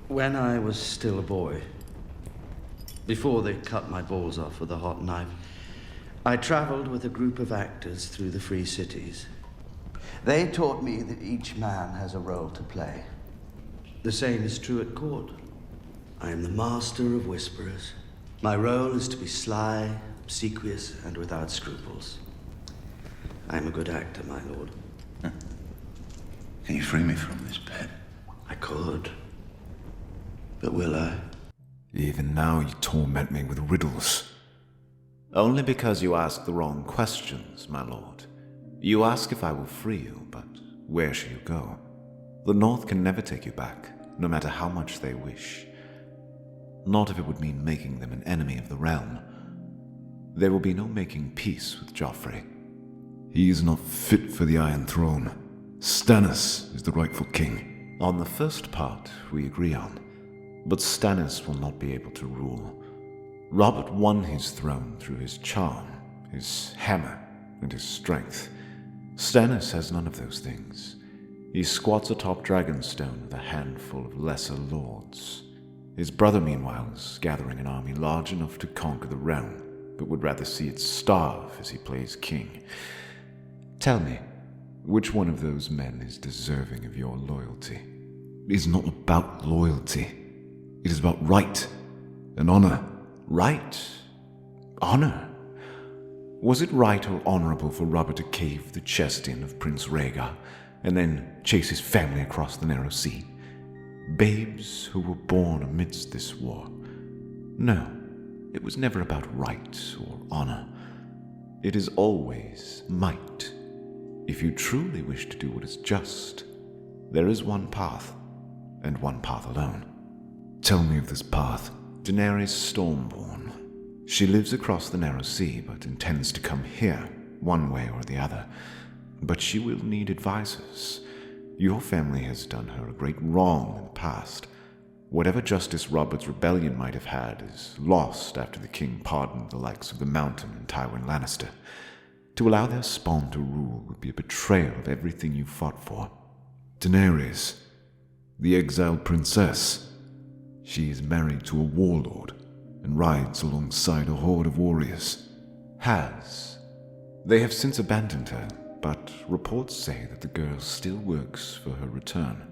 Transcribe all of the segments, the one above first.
When I was still a boy, before they cut my balls off with a hot knife, I traveled with a group of actors through the free cities. They taught me that each man has a role to play. The same is true at court. I am the master of whisperers. My role is to be sly, obsequious, and without scruples. I am a good actor, my lord. Can you free me from this pet? I could. But will I? Even now you torment me with riddles. Only because you ask the wrong questions, my lord. You ask if I will free you, but where shall you go? The North can never take you back, no matter how much they wish. Not if it would mean making them an enemy of the realm. There will be no making peace with Joffrey. He is not fit for the Iron Throne. Stannis is the rightful king. On the first part, we agree on. But Stannis will not be able to rule. Robert won his throne through his charm, his hammer, and his strength. Stannis has none of those things. He squats atop Dragonstone with a handful of lesser lords. His brother, meanwhile, is gathering an army large enough to conquer the realm, but would rather see it starve as he plays king. Tell me, which one of those men is deserving of your loyalty? It is not about loyalty. It is about right and honor. Right? Honor? Was it right or honorable for Robert to cave the chest in of Prince Rhaegar and then chase his family across the narrow sea? Babes who were born amidst this war. No, it was never about right or honor. It is always might. If you truly wish to do what is just, there is one path, and one path alone. Tell me of this path. Daenerys Stormborn. She lives across the narrow sea, but intends to come here, one way or the other. But she will need advisors. Your family has done her a great wrong in the past. Whatever justice Robert's rebellion might have had is lost after the king pardoned the likes of the Mountain and Tywin Lannister. To allow their spawn to rule would be a betrayal of everything you fought for. Daenerys, the exiled princess. She is married to a warlord and rides alongside a horde of warriors. Has. They have since abandoned her, but reports say that the girl still works for her return.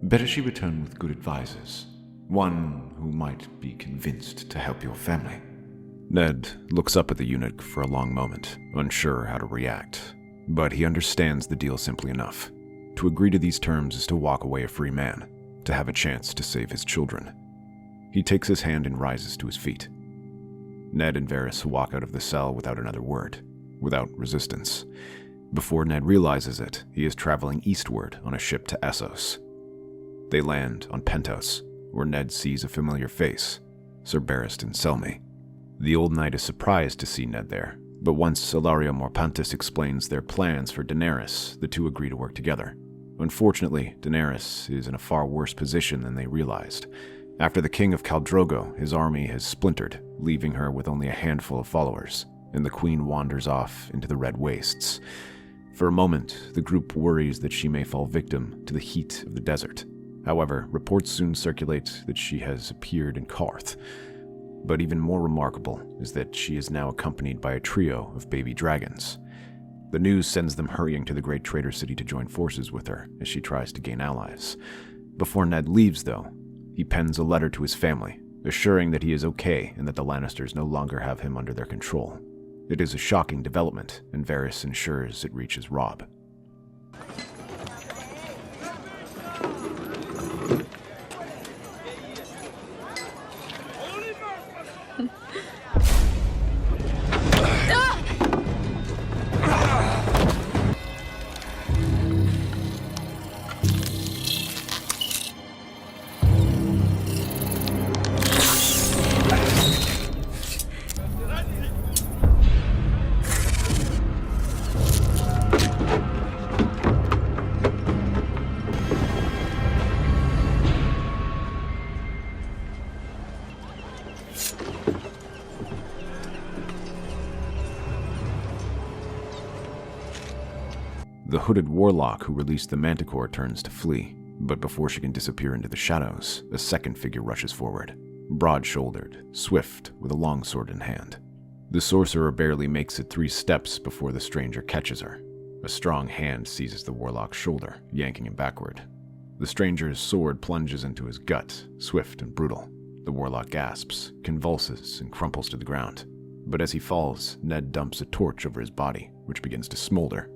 Better she return with good advisors, one who might be convinced to help your family. Ned looks up at the eunuch for a long moment, unsure how to react, but he understands the deal simply enough. To agree to these terms is to walk away a free man, to have a chance to save his children. He takes his hand and rises to his feet. Ned and Varys walk out of the cell without another word, without resistance. Before Ned realizes it, he is traveling eastward on a ship to Essos. They land on Pentos, where Ned sees a familiar face, Sir Barristan Selmy. The old knight is surprised to see Ned there, but once Ilario Morpantis explains their plans for Daenerys, the two agree to work together. Unfortunately, Daenerys is in a far worse position than they realized. After the king of Khal Drogo, his army has splintered, leaving her with only a handful of followers, and the queen wanders off into the Red Wastes. For a moment, the group worries that she may fall victim to the heat of the desert. However, reports soon circulate that she has appeared in Qarth. But even more remarkable is that she is now accompanied by a trio of baby dragons. The news sends them hurrying to the great trader city to join forces with her as she tries to gain allies. Before Ned leaves, though, he pens a letter to his family, assuring that he is okay and that the Lannisters no longer have him under their control. It is a shocking development, and Varys ensures it reaches Robb. The hooded warlock who released the Manticore turns to flee, But before she can disappear into the shadows, a second figure rushes forward, broad-shouldered, swift, with a longsword in hand. The sorcerer barely makes it 3 steps before the stranger catches her. A strong hand seizes the warlock's shoulder, yanking him backward. The stranger's sword plunges into his gut, swift and brutal. The warlock gasps, convulses, and crumples to the ground. But as he falls, Ned dumps a torch over his body, which begins to smolder.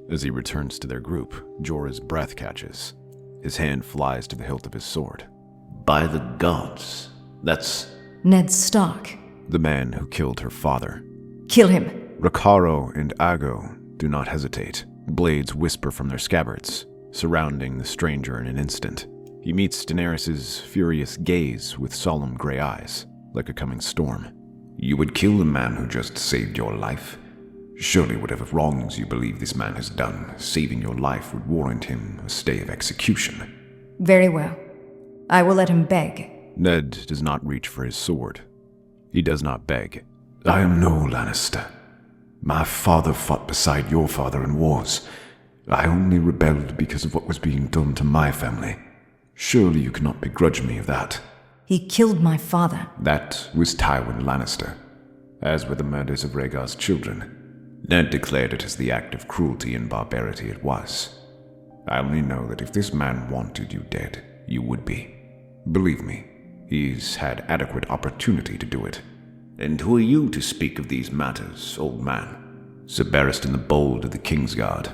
As he returns to their group, Jorah's breath catches. His hand flies to the hilt of his sword. By the gods, that's Ned Stark. The man who killed her father. Kill him. Rakaro and Ago do not hesitate. Blades whisper from their scabbards, surrounding the stranger in an instant. He meets Daenerys' furious gaze with solemn gray eyes, like a coming storm. You would kill the man who just saved your life? Surely whatever wrongs you believe this man has done, saving your life would warrant him a stay of execution. Very well. I will let him beg. Ned does not reach for his sword. He does not beg. I am no Lannister. My father fought beside your father in wars. I only rebelled because of what was being done to my family. Surely you cannot begrudge me of that. He killed my father. That was Tywin Lannister, as were the murders of Rhaegar's children. Ned declared it as the act of cruelty and barbarity it was. I only know that if this man wanted you dead, you would be. Believe me, he's had adequate opportunity to do it. And who are you to speak of these matters, old man? Sir Barristan the Bold of the Kingsguard.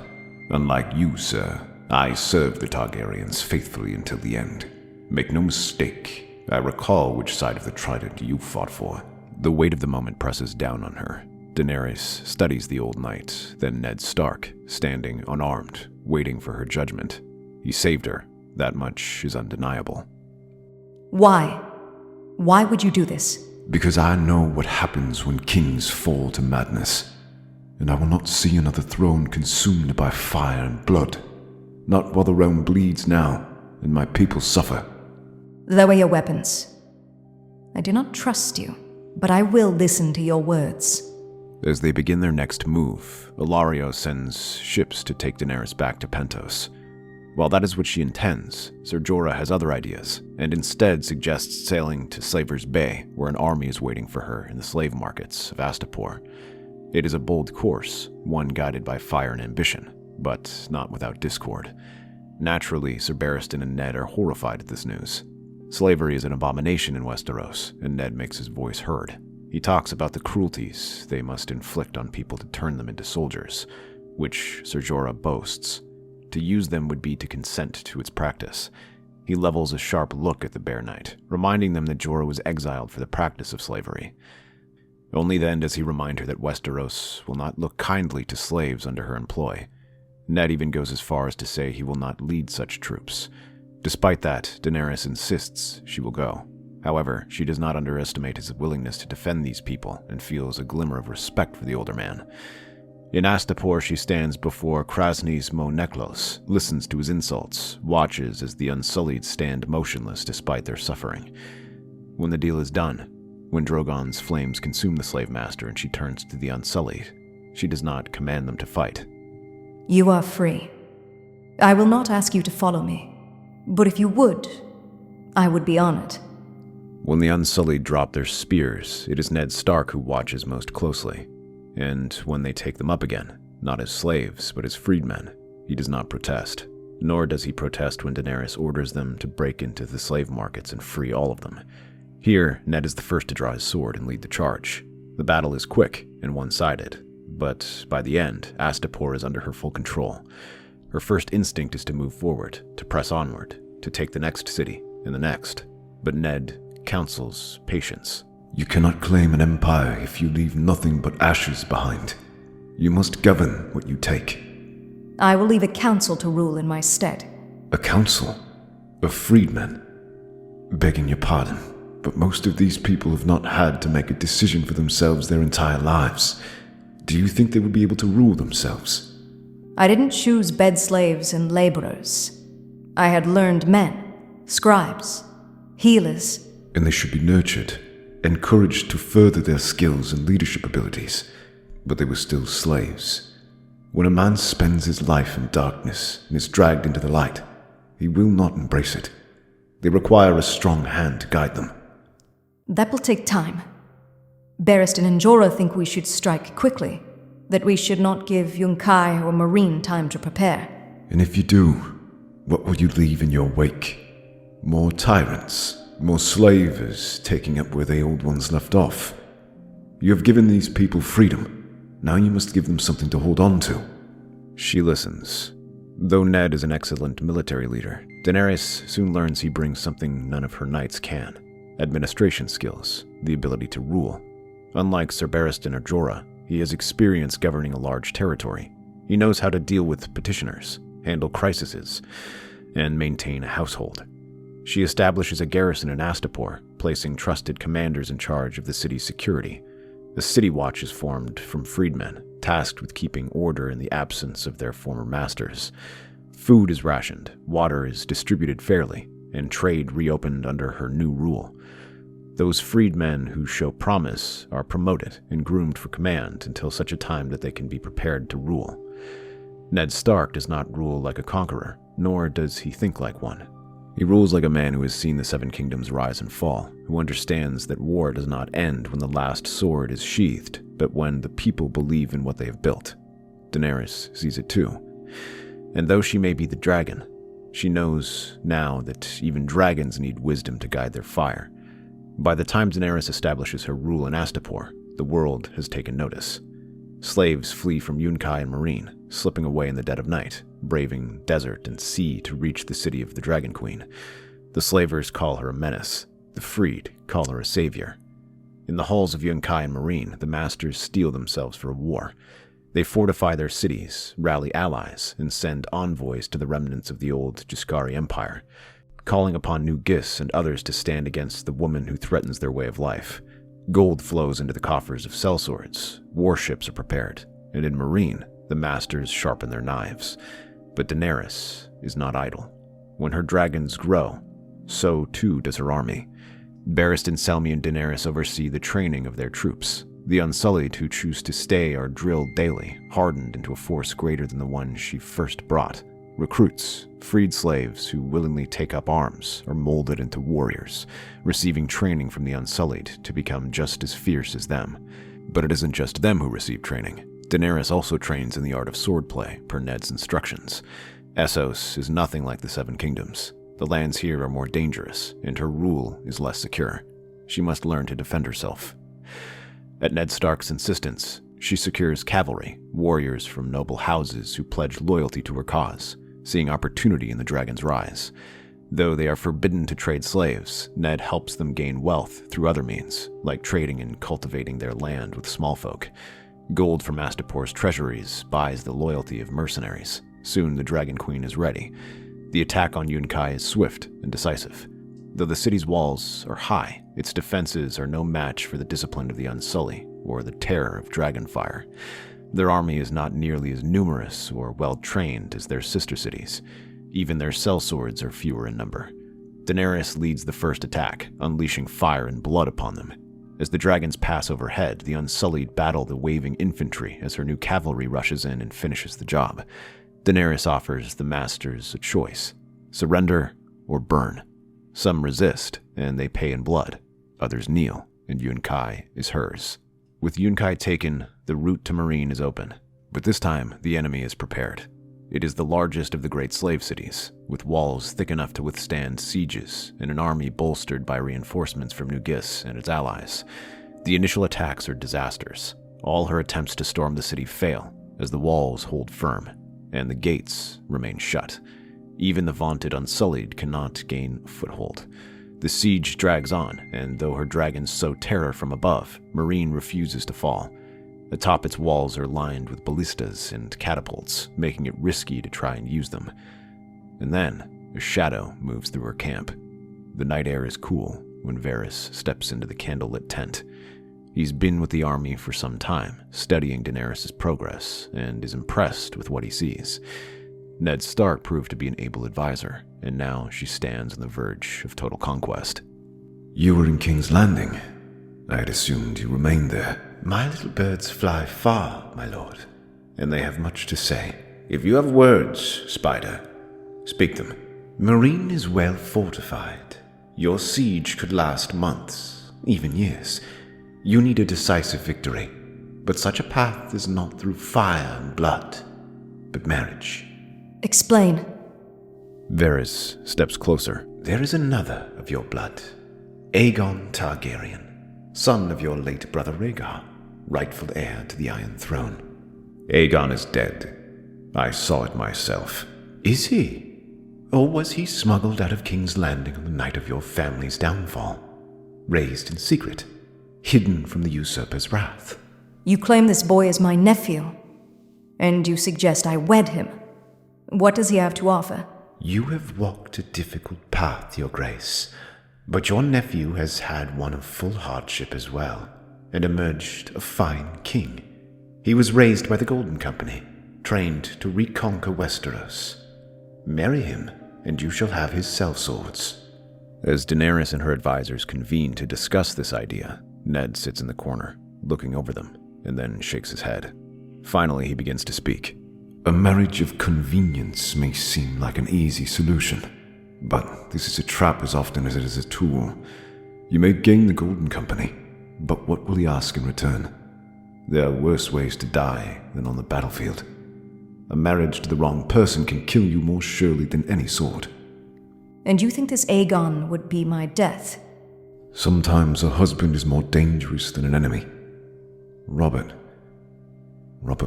Unlike you, sir, I served the Targaryens faithfully until the end. Make no mistake, I recall which side of the trident you fought for. The weight of the moment presses down on her. Daenerys studies the old knight, then Ned Stark, standing unarmed, waiting for her judgment. He saved her. That much is undeniable. Why? Why would you do this? Because I know what happens when kings fall to madness. And I will not see another throne consumed by fire and blood. Not while the realm bleeds now, and my people suffer. Lower your weapons. I do not trust you, but I will listen to your words. As they begin their next move, Ilario sends ships to take Daenerys back to Pentos. While that is what she intends, Ser Jorah has other ideas, and instead suggests sailing to Slaver's Bay, where an army is waiting for her in the slave markets of Astapor. It is a bold course, one guided by fire and ambition, but not without discord. Naturally, Ser Barristan and Ned are horrified at this news. Slavery is an abomination in Westeros, and Ned makes his voice heard. He talks about the cruelties they must inflict on people to turn them into soldiers, which Ser Jorah boasts. To use them would be to consent to its practice. He levels a sharp look at the Bear Knight, reminding them that Jorah was exiled for the practice of slavery. Only then does he remind her that Westeros will not look kindly to slaves under her employ. Ned even goes as far as to say he will not lead such troops. Despite that, Daenerys insists she will go. However, she does not underestimate his willingness to defend these people and feels a glimmer of respect for the older man. In Astapor, she stands before Krasny's Mo Neklos, listens to his insults, watches as the Unsullied stand motionless despite their suffering. When the deal is done, when Drogon's flames consume the slave master and she turns to the Unsullied, she does not command them to fight. You are free. I will not ask you to follow me, but if you would, I would be honored. When the Unsullied drop their spears, it is Ned Stark who watches most closely. And when they take them up again, not as slaves, but as freedmen, he does not protest. Nor does he protest when Daenerys orders them to break into the slave markets and free all of them. Here, Ned is the first to draw his sword and lead the charge. The battle is quick and one-sided, but by the end, Astapor is under her full control. Her first instinct is to move forward, to press onward, to take the next city and the next. But Ned counsels patience. You cannot claim an empire if you leave nothing but ashes behind. You must govern what you take. I will leave a council to rule in my stead. A council? Of freedmen? Begging your pardon, but most of these people have not had to make a decision for themselves their entire lives. Do you think they would be able to rule themselves? I didn't choose bed slaves and laborers. I had learned men, scribes, healers. And they should be nurtured, encouraged to further their skills and leadership abilities, but they were still slaves. When a man spends his life in darkness and is dragged into the light, he will not embrace it. They require a strong hand to guide them. That will take time. Barristan and Jorah think we should strike quickly, that we should not give Yunkai or Marine time to prepare. And if you do, what will you leave in your wake? More tyrants, more slavers taking up where the old ones left off. You have given these people freedom. Now you must give them something to hold on to. She listens. Though Ned is an excellent military leader, Daenerys soon learns he brings something none of her knights can. Administration skills, the ability to rule. Unlike Ser Barristan or Jorah, he has experience governing a large territory. He knows how to deal with petitioners, handle crises, and maintain a household. She establishes a garrison in Astapor, placing trusted commanders in charge of the city's security. A city watch is formed from freedmen, tasked with keeping order in the absence of their former masters. Food is rationed, water is distributed fairly, and trade reopened under her new rule. Those freedmen who show promise are promoted and groomed for command until such a time that they can be prepared to rule. Ned Stark does not rule like a conqueror, nor does he think like one. He rules like a man who has seen the Seven Kingdoms rise and fall, who understands that war does not end when the last sword is sheathed, but when the people believe in what they have built. Daenerys sees it too. And though she may be the dragon, she knows now that even dragons need wisdom to guide their fire. By the time Daenerys establishes her rule in Astapor, the world has taken notice. Slaves flee from Yunkai and Marine, slipping away in the dead of night, braving desert and sea to reach the city of the Dragon Queen. The slavers call her a menace. The freed call her a savior. In the halls of Yunkai and Marine, the masters steel themselves for a war. They fortify their cities, rally allies, and send envoys to the remnants of the old Jaskari Empire, calling upon New Gis and others to stand against the woman who threatens their way of life. Gold flows into the coffers of sellswords, warships are prepared, and in Marine, the masters sharpen their knives. But Daenerys is not idle. When her dragons grow, so too does her army. Barristan Selmy and Daenerys oversee the training of their troops. The Unsullied who choose to stay are drilled daily, hardened into a force greater than the one she first brought. Recruits, freed slaves who willingly take up arms, are molded into warriors, receiving training from the Unsullied to become just as fierce as them. But it isn't just them who receive training. Daenerys also trains in the art of swordplay, per Ned's instructions. Essos is nothing like the Seven Kingdoms. The lands here are more dangerous, and her rule is less secure. She must learn to defend herself. At Ned Stark's insistence, she secures cavalry, warriors from noble houses who pledge loyalty to her cause, seeing opportunity in the dragon's rise. Though they are forbidden to trade slaves, Ned helps them gain wealth through other means, like trading and cultivating their land with small folk. Gold from Astapor's treasuries buys the loyalty of mercenaries. Soon the Dragon Queen is ready. The attack on Yunkai is swift and decisive. Though the city's walls are high, its defenses are no match for the discipline of the Unsullied or the terror of Dragonfire. Their army is not nearly as numerous or well-trained as their sister cities. Even their sellswords are fewer in number. Daenerys leads the first attack, unleashing fire and blood upon them. As the dragons pass overhead, the Unsullied battle the waving infantry as her new cavalry rushes in and finishes the job. Daenerys offers the masters a choice: surrender or burn. Some resist, and they pay in blood. Others kneel, and Yunkai is hers. With Yunkai taken, the route to Marine is open. But this time, the enemy is prepared. It is the largest of the great slave cities, with walls thick enough to withstand sieges, and an army bolstered by reinforcements from New Gis and its allies. The initial attacks are disasters. All her attempts to storm the city fail, as the walls hold firm, and the gates remain shut. Even the vaunted Unsullied cannot gain a foothold. The siege drags on, and though her dragons sow terror from above, Marine refuses to fall. Atop its walls are lined with ballistas and catapults, making it risky to try and use them. And then, a shadow moves through her camp. The night air is cool when Varys steps into the candlelit tent. He's been with the army for some time, studying Daenerys' progress, and is impressed with what he sees. Ned Stark proved to be an able advisor, and now she stands on the verge of total conquest. You were in King's Landing. I had assumed you remained there. My little birds fly far, my lord, and they have much to say. If you have words, Spider, speak them. Marine is well fortified. Your siege could last months, even years. You need a decisive victory, but such a path is not through fire and blood, but marriage. Explain. Varys steps closer. There is another of your blood, Aegon Targaryen, son of your late brother Rhaegar, rightful heir to the Iron Throne. Aegon is dead. I saw it myself. Is he? Or was he smuggled out of King's Landing on the night of your family's downfall? Raised in secret, hidden from the usurper's wrath? You claim this boy is my nephew, and you suggest I wed him. What does he have to offer? You have walked a difficult path, Your Grace, but your nephew has had one of full hardship as well, and emerged a fine king. He was raised by the Golden Company, trained to reconquer Westeros. Marry him, and you shall have his sellswords. As Daenerys and her advisors convene to discuss this idea, Ned sits in the corner, looking over them, and then shakes his head. Finally, he begins to speak. A marriage of convenience may seem like an easy solution, but this is a trap as often as it is a tool. You may gain the Golden Company, but what will he ask in return? There are worse ways to die than on the battlefield. A marriage to the wrong person can kill you more surely than any sword. And you think this Aegon would be my death? Sometimes a husband is more dangerous than an enemy. Robert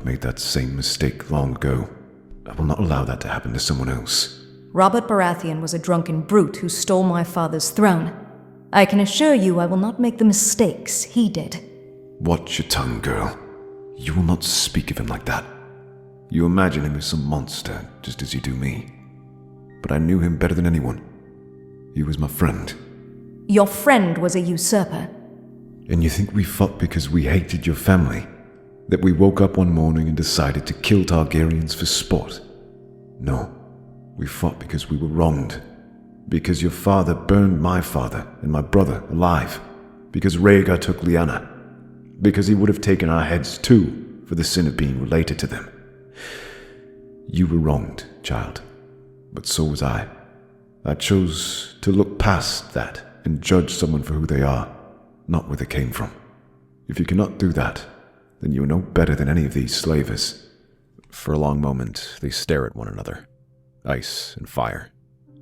made that same mistake long ago. I will not allow that to happen to someone else. Robert Baratheon was a drunken brute who stole my father's throne. I can assure you I will not make the mistakes he did. Watch your tongue, girl. You will not speak of him like that. You imagine him as some monster, just as you do me. But I knew him better than anyone. He was my friend. Your friend was a usurper. And you think we fought because we hated your family? That we woke up one morning and decided to kill Targaryens for sport? No. We fought because we were wronged. Because your father burned my father and my brother alive. Because Rhaegar took Lyanna. Because he would have taken our heads too, for the sin of being related to them. You were wronged, child. But so was I. I chose to look past that and judge someone for who they are, not where they came from. If you cannot do that, then you are no better than any of these slavers. For a long moment, they stare at one another. Ice and fire.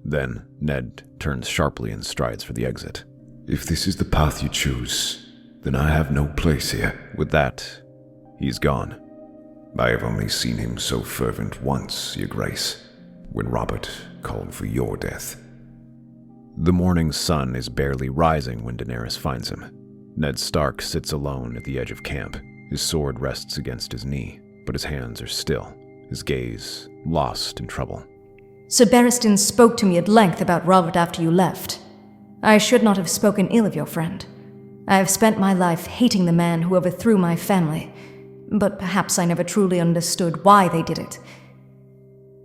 Then, Ned turns sharply and strides for the exit. If this is the path you choose, then I have no place here. With that, he's gone. I have only seen him so fervent once, Your Grace, when Robert called for your death. The morning sun is barely rising when Daenerys finds him. Ned Stark sits alone at the edge of camp. His sword rests against his knee, but his hands are still, his gaze lost in trouble. Sir Barristan spoke to me at length about Robert after you left. I should not have spoken ill of your friend. I have spent my life hating the man who overthrew my family, but perhaps I never truly understood why they did it.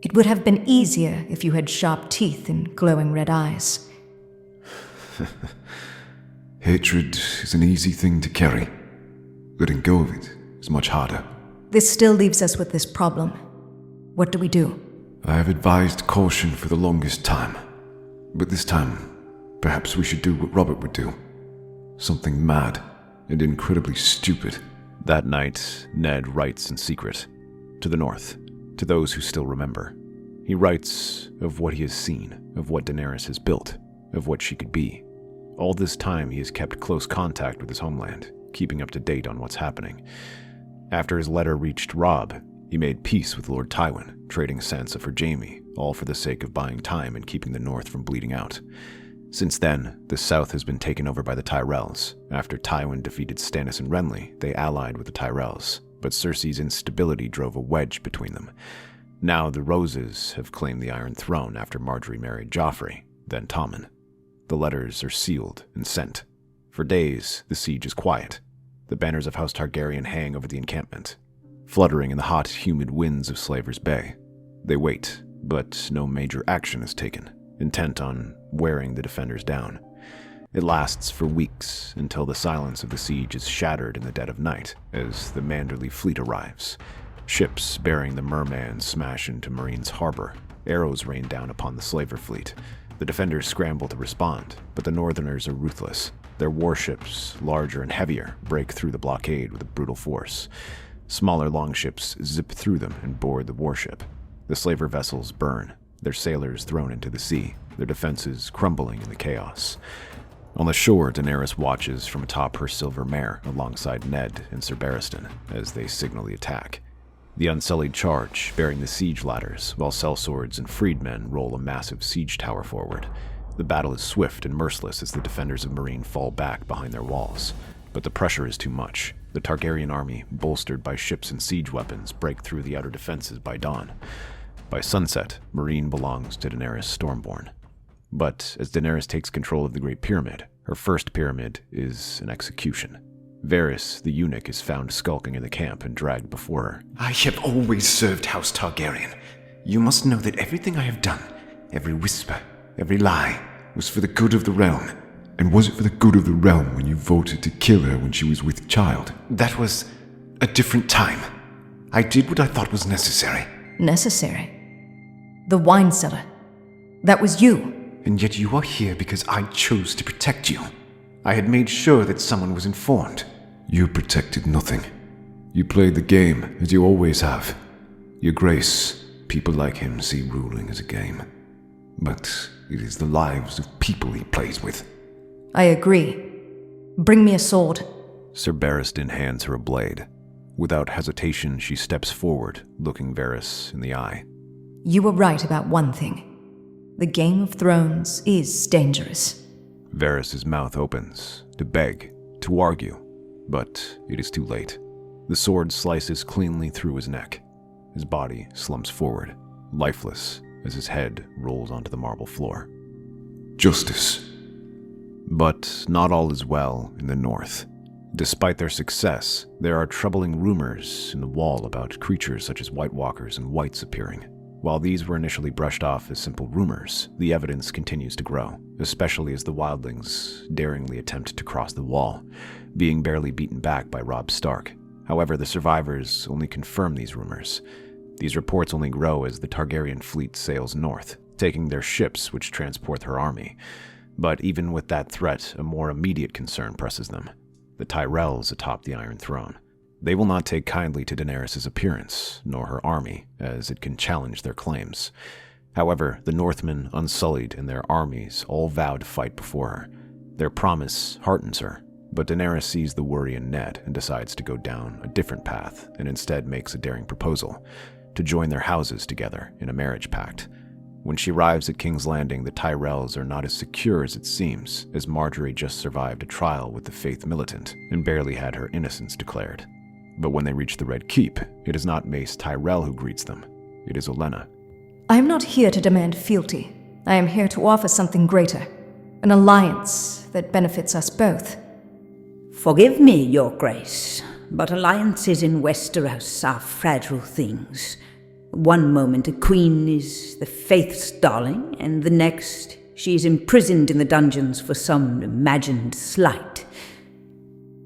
It would have been easier if you had sharp teeth and glowing red eyes. Hatred is an easy thing to carry. Letting go of it is much harder. This still leaves us with this problem. What do we do? I have advised caution for the longest time. But this time, perhaps we should do what Robert would do. Something mad and incredibly stupid. That night, Ned writes in secret. To the north, to those who still remember. He writes of what he has seen, of what Daenerys has built, of what she could be. All this time he has kept close contact with his homeland, keeping up to date on what's happening. After his letter reached Robb, he made peace with Lord Tywin, trading Sansa for Jaime, all for the sake of buying time and keeping the North from bleeding out. Since then, the South has been taken over by the Tyrells. After Tywin defeated Stannis and Renly, they allied with the Tyrells, but Cersei's instability drove a wedge between them. Now the Roses have claimed the Iron Throne after Margaery married Joffrey, then Tommen. The letters are sealed and sent. For days, the siege is quiet. The banners of House Targaryen hang over the encampment, fluttering in the hot, humid winds of Slaver's Bay. They wait, but no major action is taken, intent on wearing the defenders down. It lasts for weeks until the silence of the siege is shattered in the dead of night as the Manderley fleet arrives. Ships bearing the merman smash into Marine's harbor. Arrows rain down upon the slaver fleet. The defenders scramble to respond, but the Northerners are ruthless. Their warships, larger and heavier, break through the blockade with a brutal force. Smaller longships zip through them and board the warship. The slaver vessels burn, their sailors thrown into the sea, their defenses crumbling in the chaos. On the shore, Daenerys watches from atop her silver mare alongside Ned and Sir Barristan as they signal the attack. The Unsullied charge, bearing the siege ladders, while sellswords and freedmen roll a massive siege tower forward. The battle is swift and merciless as the defenders of Meereen fall back behind their walls. But the pressure is too much. The Targaryen army, bolstered by ships and siege weapons, break through the outer defenses by dawn. By sunset, Meereen belongs to Daenerys Stormborn. But as Daenerys takes control of the Great Pyramid, her first pyramid is an execution. Varys, the eunuch, is found skulking in the camp and dragged before her. I have always served House Targaryen. You must know that everything I have done, every whisper, every lie, was for the good of the realm. And was it for the good of the realm when you voted to kill her when she was with child? That was a different time. I did what I thought was necessary. Necessary? The wine cellar. That was you. And yet you are here because I chose to protect you. I had made sure that someone was informed. You protected nothing. You played the game, as you always have. Your Grace, people like him see ruling as a game. But it is the lives of people he plays with. I agree. Bring me a sword. Sir Barristan hands her a blade. Without hesitation, she steps forward, looking Varys in the eye. You were right about one thing. The Game of Thrones is dangerous. Varys' mouth opens, to beg, to argue, but it is too late. The sword slices cleanly through his neck. His body slumps forward, lifeless, as his head rolls onto the marble floor. Justice. But not all is well in the north. Despite their success, there are troubling rumors in the wall about creatures such as White Walkers and Whites appearing. While these were initially brushed off as simple rumors, the evidence continues to grow, especially as the wildlings daringly attempt to cross the wall, being barely beaten back by Robb Stark. However, the survivors only confirm these rumors. These reports only grow as the Targaryen fleet sails north, taking their ships which transport her army. But even with that threat, a more immediate concern presses them: the Tyrells atop the Iron Throne. They will not take kindly to Daenerys' appearance, nor her army, as it can challenge their claims. However, the Northmen, Unsullied, and their armies all vow to fight before her. Their promise heartens her, but Daenerys sees the worry in Ned and decides to go down a different path, and instead makes a daring proposal: to join their houses together in a marriage pact. When she arrives at King's Landing, the Tyrells are not as secure as it seems, as Margaery just survived a trial with the Faith Militant and barely had her innocence declared. But when they reach the Red Keep, it is not Mace Tyrell who greets them. It is Olenna. I am not here to demand fealty. I am here to offer something greater. An alliance that benefits us both. Forgive me, Your Grace, but alliances in Westeros are fragile things. One moment a queen is the Faith's darling, and the next she is imprisoned in the dungeons for some imagined slight.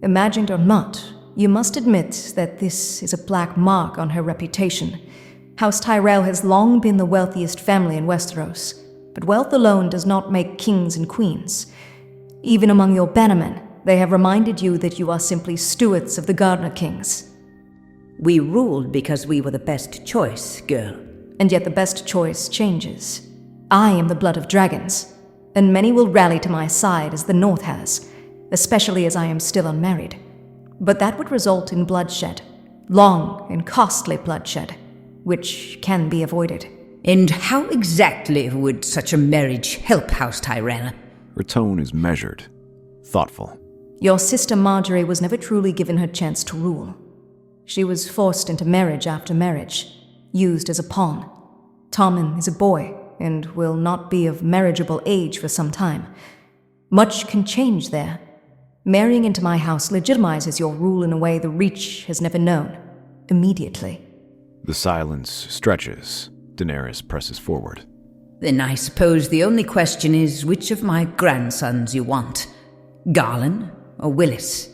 Imagined or not, you must admit that this is a black mark on her reputation. House Tyrell has long been the wealthiest family in Westeros, but wealth alone does not make kings and queens. Even among your bannermen, they have reminded you that you are simply stewards of the Gardener Kings. We ruled because we were the best choice, girl. And yet the best choice changes. I am the blood of dragons, and many will rally to my side as the North has, especially as I am still unmarried. But that would result in bloodshed, long and costly bloodshed, which can be avoided. And how exactly would such a marriage help House Tyrell? Her tone is measured, thoughtful. Your sister Margaery was never truly given her chance to rule. She was forced into marriage after marriage, used as a pawn. Tommen is a boy, and will not be of marriageable age for some time. Much can change there. Marrying into my house legitimizes your rule in a way the Reach has never known. Immediately. The silence stretches. Daenerys presses forward. Then I suppose the only question is which of my grandsons you want. Garland or Willis?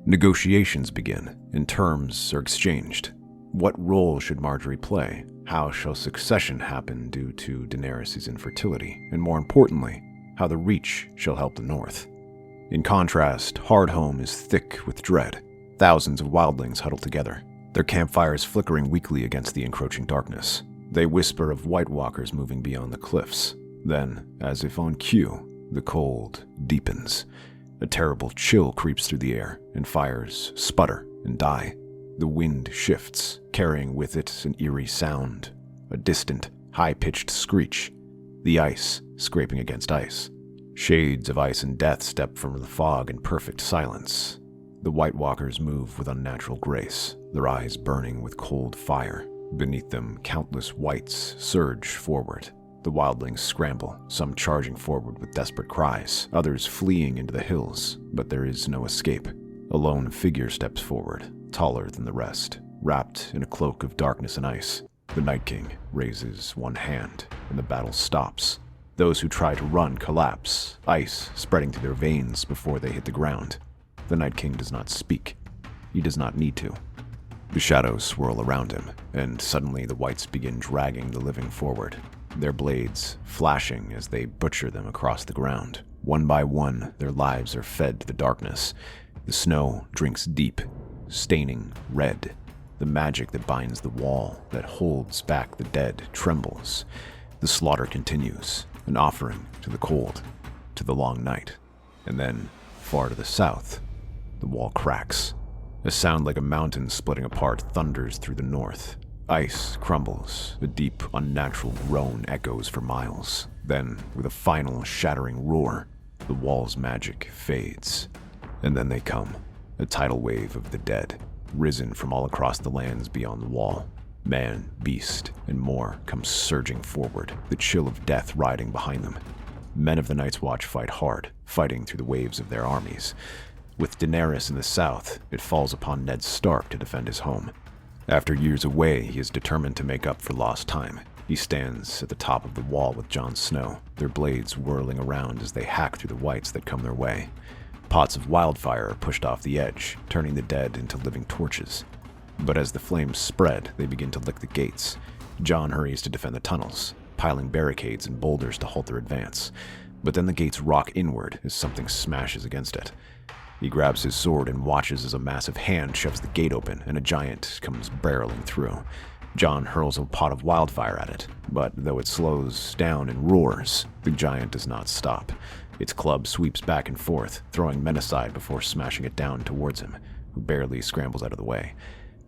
Negotiations begin, and terms are exchanged. What role should Margaery play? how shall succession happen due to Daenerys' infertility, and more importantly, how the Reach shall help the North. In contrast, Hardhome is thick with dread. Thousands of wildlings huddle together, their campfires flickering weakly against the encroaching darkness. They whisper of White Walkers moving beyond the cliffs. Then, as if on cue, the cold deepens. A terrible chill creeps through the air, and fires sputter and die. The wind shifts, carrying with it an eerie sound, a distant, high-pitched screech. The ice scraping against ice. Shades of ice and death step from the fog in perfect silence. The White Walkers move with unnatural grace, their eyes burning with cold fire. Beneath them, countless whites surge forward. The wildlings scramble, some charging forward with desperate cries, others fleeing into the hills, but there is no escape. A lone figure steps forward, taller than the rest, wrapped in a cloak of darkness and ice. The Night King raises one hand, and the battle stops. Those who try to run collapse, ice spreading through their veins before they hit the ground. The Night King does not speak. He does not need to. The shadows swirl around him, and suddenly the whites begin dragging the living forward, their blades flashing as they butcher them across the ground. One by one, their lives are fed to the darkness. The snow drinks deep, staining red. The magic that binds the wall, that holds back the dead, trembles. The slaughter continues, an offering to the cold, to the long night. And then, far to the south, the wall cracks. A sound like a mountain splitting apart thunders through the north. Ice crumbles, a deep, unnatural groan echoes for miles. Then, with a final, shattering roar, the wall's magic fades. And then they come, a tidal wave of the dead, risen from all across the lands beyond the wall. Man, beast, and more come surging forward, the chill of death riding behind them. Men of the Night's Watch fight hard, fighting through the waves of their armies. With Daenerys in the south, it falls upon Ned Stark to defend his home. After years away, he is determined to make up for lost time. He stands at the top of the wall with Jon Snow, their blades whirling around as they hack through the whites that come their way. Pots of wildfire are pushed off the edge, turning the dead into living torches. But as the flames spread, they begin to lick the gates. Jon hurries to defend the tunnels, piling barricades and boulders to halt their advance. But then the gates rock inward as something smashes against it. He grabs his sword and watches as a massive hand shoves the gate open and a giant comes barreling through. Jon hurls a pot of wildfire at it, but though it slows down and roars, the giant does not stop. Its club sweeps back and forth, throwing men aside before smashing it down towards him, who barely scrambles out of the way.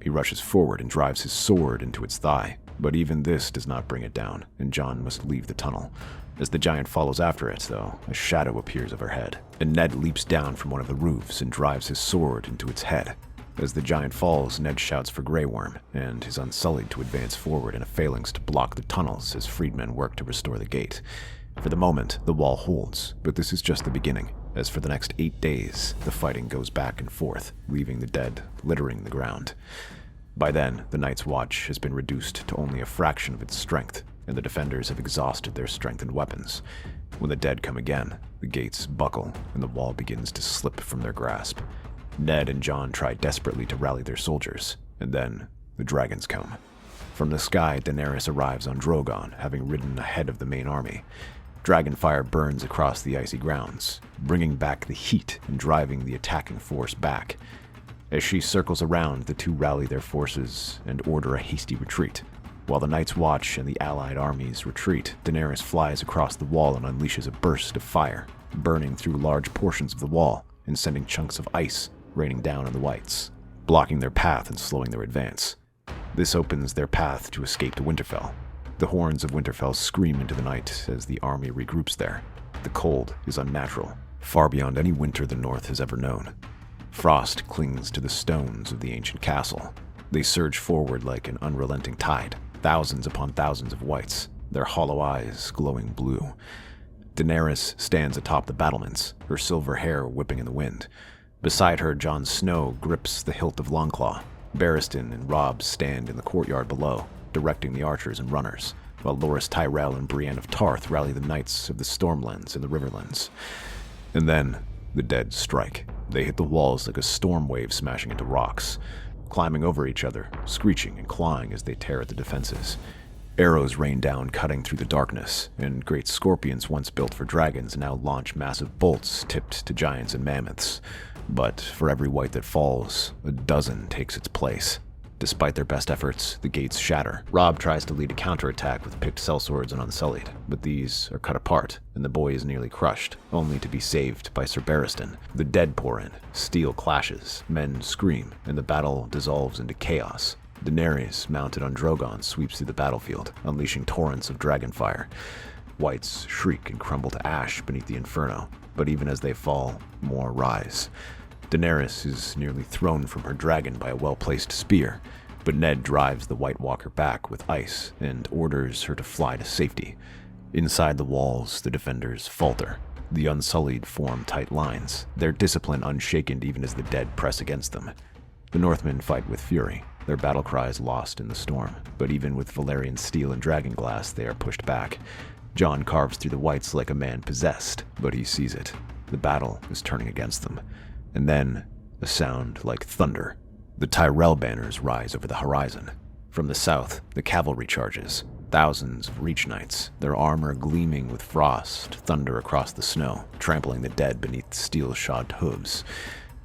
He rushes forward and drives his sword into its thigh, but even this does not bring it down, and Jon must leave the tunnel. As the giant follows after it, though, a shadow appears overhead, and Ned leaps down from one of the roofs and drives his sword into its head. As the giant falls, Ned shouts for Grey Worm, and is unsullied to advance forward in a phalanx to block the tunnels as freedmen work to restore the gate. For the moment, the wall holds, but this is just the beginning, as for the next 8 days, the fighting goes back and forth, leaving the dead littering the ground. By then, the Night's Watch has been reduced to only a fraction of its strength, and the defenders have exhausted their strengthened weapons. When the dead come again, the gates buckle, and the wall begins to slip from their grasp. Ned and Jon try desperately to rally their soldiers, and then the dragons come. From the sky, Daenerys arrives on Drogon, having ridden ahead of the main army. Dragonfire burns across the icy grounds, bringing back the heat and driving the attacking force back. As she circles around, the two rally their forces and order a hasty retreat. While the Night's Watch and the allied armies retreat, Daenerys flies across the wall and unleashes a burst of fire, burning through large portions of the wall and sending chunks of ice raining down on the whites, blocking their path and slowing their advance. This opens their path to escape to Winterfell. The horns of Winterfell scream into the night as the army regroups there. The cold is unnatural, far beyond any winter the North has ever known. Frost clings to the stones of the ancient castle. They surge forward like an unrelenting tide, thousands upon thousands of whites, their hollow eyes glowing blue. Daenerys stands atop the battlements, her silver hair whipping in the wind. Beside her, Jon Snow grips the hilt of Longclaw. Barristan and Robb stand in the courtyard below, directing the archers and runners, while Loras Tyrell and Brienne of Tarth rally the knights of the Stormlands and the Riverlands. And then, the dead strike. They hit the walls like a storm wave smashing into rocks, climbing over each other, screeching and clawing as they tear at the defenses. Arrows rain down, cutting through the darkness, and great scorpions once built for dragons now launch massive bolts tipped to giants and mammoths. But for every white that falls, a dozen takes its place. Despite their best efforts, the gates shatter. Robb tries to lead a counterattack with picked sellswords and Unsullied, but these are cut apart, and the boy is nearly crushed, only to be saved by Sir Barristan. The dead pour in, steel clashes, men scream, and the battle dissolves into chaos. Daenerys, mounted on Drogon, sweeps through the battlefield, unleashing torrents of dragonfire. Whites shriek and crumble to ash beneath the inferno, but even as they fall, more rise. Daenerys is nearly thrown from her dragon by a well-placed spear, but Ned drives the White Walker back with ice and orders her to fly to safety. Inside the walls, the defenders falter. The Unsullied form tight lines, their discipline unshaken even as the dead press against them. The Northmen fight with fury, their battle cries lost in the storm, but even with Valyrian steel and dragonglass, they are pushed back. Jon carves through the Whites like a man possessed, but he sees it. The battle is turning against them. And then, a sound like thunder. The Tyrell banners rise over the horizon. From the south, the cavalry charges. Thousands of Reach Knights, their armor gleaming with frost, thunder across the snow, trampling the dead beneath steel-shod hooves.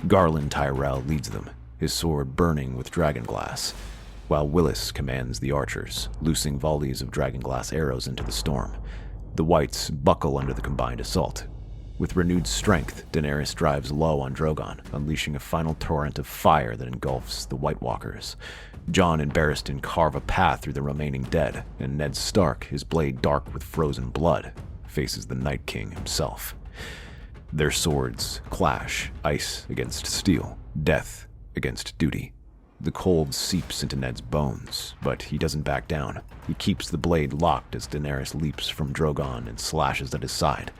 Garland Tyrell leads them, his sword burning with dragonglass, while Willis commands the archers, loosing volleys of dragonglass arrows into the storm. The Whites buckle under the combined assault. With renewed strength, Daenerys drives low on Drogon, unleashing a final torrent of fire that engulfs the White Walkers. Jon and Barristan carve a path through the remaining dead, and Ned Stark, his blade dark with frozen blood, faces the Night King himself. Their swords clash, ice against steel, death against duty. The cold seeps into Ned's bones, but he doesn't back down. He keeps the blade locked as Daenerys leaps from Drogon and slashes at his side.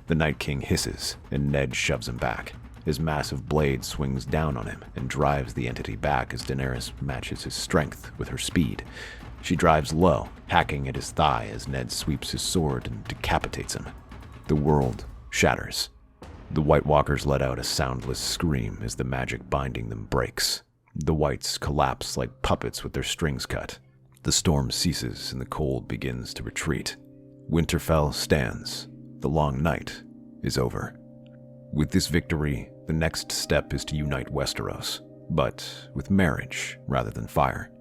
The Night King hisses, and Ned shoves him back. His massive blade swings down on him and drives the entity back as Daenerys matches his strength with her speed. She drives low, hacking at his thigh as Ned sweeps his sword and decapitates him. The world shatters. The White Walkers let out a soundless scream as the magic binding them breaks. The Whites collapse like puppets with their strings cut. The storm ceases and the cold begins to retreat. Winterfell stands. The long night is over. With this victory, the next step is to unite Westeros, but with marriage rather than fire.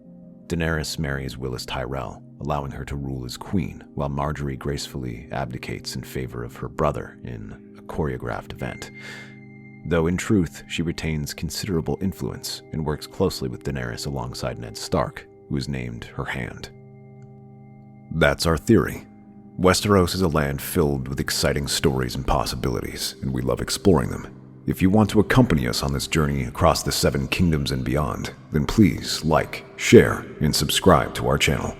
Daenerys marries Willis Tyrell, allowing her to rule as queen, while Margaery gracefully abdicates in favor of her brother in a choreographed event. Though in truth, she retains considerable influence and works closely with Daenerys alongside Ned Stark, who is named her hand. That's our theory. Westeros is a land filled with exciting stories and possibilities, and we love exploring them. If you want to accompany us on this journey across the 7 kingdoms and beyond, then please like, share, and subscribe to our channel.